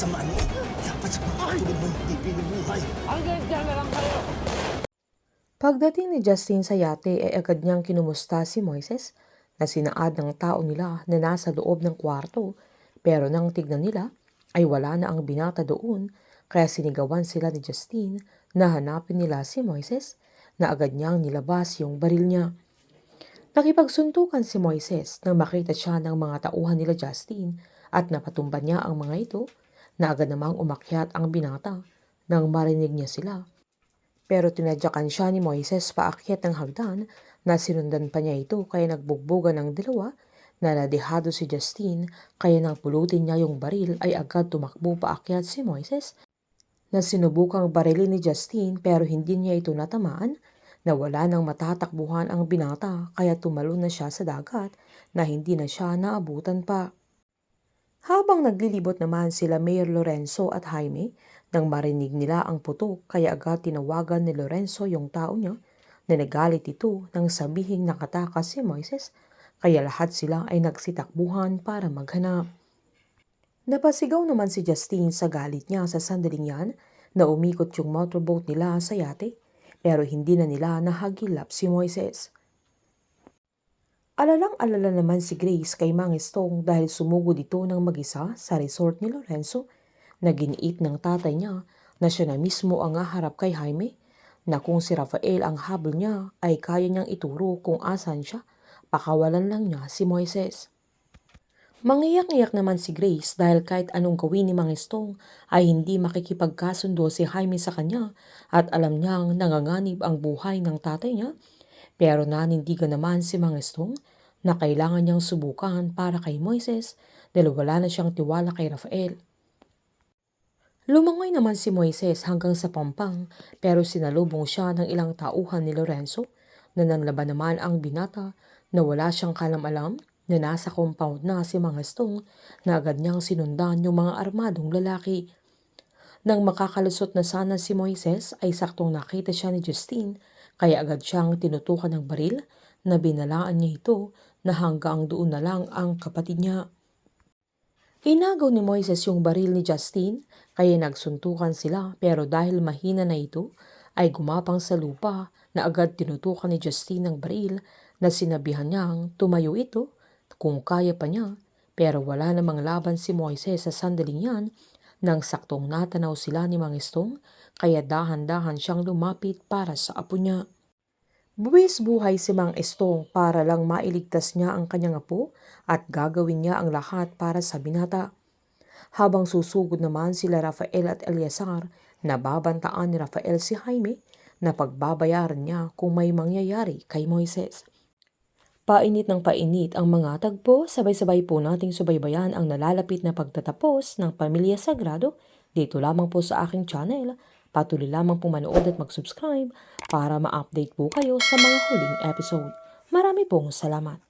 kasamaan mo. Dapat sa pagkatulog mo hindi binubuhay. Hanggang dyan na lang kayo! Pagdating ni Justin sa yate ay agad niyang kinumusta si Moises na sinaad ng tao nila na nasa loob ng kwarto, pero nang tignan nila ay wala na ang binata doon, kaya sinigawan sila ni Justin na hanapin nila si Moises na agad niyang nilabas yung baril niya. Nakipagsuntukan si Moises nang makita siya ng mga tauhan nila Justin at napatumba niya ang mga ito na agad namang umakyat ang binata nang marinig niya sila. Pero tinadyakan siya ni Moises paakyat ng hagdan na sinundan pa niya ito kaya nagbugbugan ng dalawa na nadehado si Justin kaya nang pulutin niya yung baril ay agad tumakbo paakyat si Moises na sinubukang barilin ni Justin pero hindi niya ito natamaan na wala nang matatakbuhan ang binata kaya tumalon na siya sa dagat na hindi na siya naabutan pa. Habang naglilibot naman sila Mayor Lorenzo at Jaime, nang marinig nila ang putok kaya agad tinawagan ni Lorenzo yung tao niya na nagalit ito nang sabihing nakatakas si Moises kaya lahat sila ay nagsitakbuhan para maghanap. Napasigaw naman si Justin sa galit niya sa sandaling yan na umikot yung motorboat nila sa yate pero hindi na nila nahagilap si Moises. Alalang-alala naman si Grace kay Mang Estong dahil sumugod ito ng mag-isa sa resort ni Lorenzo na giniit ng tatay niya na siya na mismo ang haharap kay Jaime na kung si Rafael ang habol niya ay kaya niyang ituro kung asan siya, pakawalan lang niya si Moises. Mangiyak-iyak naman si Grace dahil kahit anong gawin ni Mang Estong ay hindi makikipagkasundo si Jaime sa kanya at alam niyang nanganganib ang buhay ng tatay niya. Pero nanindigan naman si Mang Estong na kailangan niyang subukan para kay Moises dahil wala na siyang tiwala kay Rafael. Lumangoy naman si Moises hanggang sa pampang pero sinalubong siya ng ilang tauhan ni Lorenzo na nanlaban naman ang binata na wala siyang kalam-alam na nasa compound na si Mang Estong na agad niyang sinundan yung mga armadong lalaki. Nang makakalusot na sana si Moises ay saktong nakita siya ni Justine kaya agad siyang tinutukan ng baril na binalaan niya ito na hanggang doon na lang ang kapatid niya. Inagaw ni Moises yung baril ni Justine kaya nagsuntukan sila pero dahil mahina na ito ay gumapang sa lupa na agad tinutukan ni Justine ng baril na sinabihan niyang tumayo ito kung kaya pa niya pero wala namang laban si Moises sa sandaling yan nang saktong natanaw sila ni Mang Estong kaya dahan-dahan siyang lumapit para sa apo niya. Buwis buhay si Mang Estong para lang mailigtas niya ang kanyang apo at gagawin niya ang lahat para sa binata. Habang susugod naman sila Rafael at Eleazar, nababantaan ni Rafael si Jaime na pagbabayaran niya kung may mangyayari kay Moises. Painit ng painit ang mga tagpo, sabay-sabay po nating subaybayan ang nalalapit na pagtatapos ng Pamilya Sagrado dito lamang po sa aking channel. Patuloy lamang po manood at mag-subscribe para ma-update po kayo sa mga huling episode. Marami pong salamat.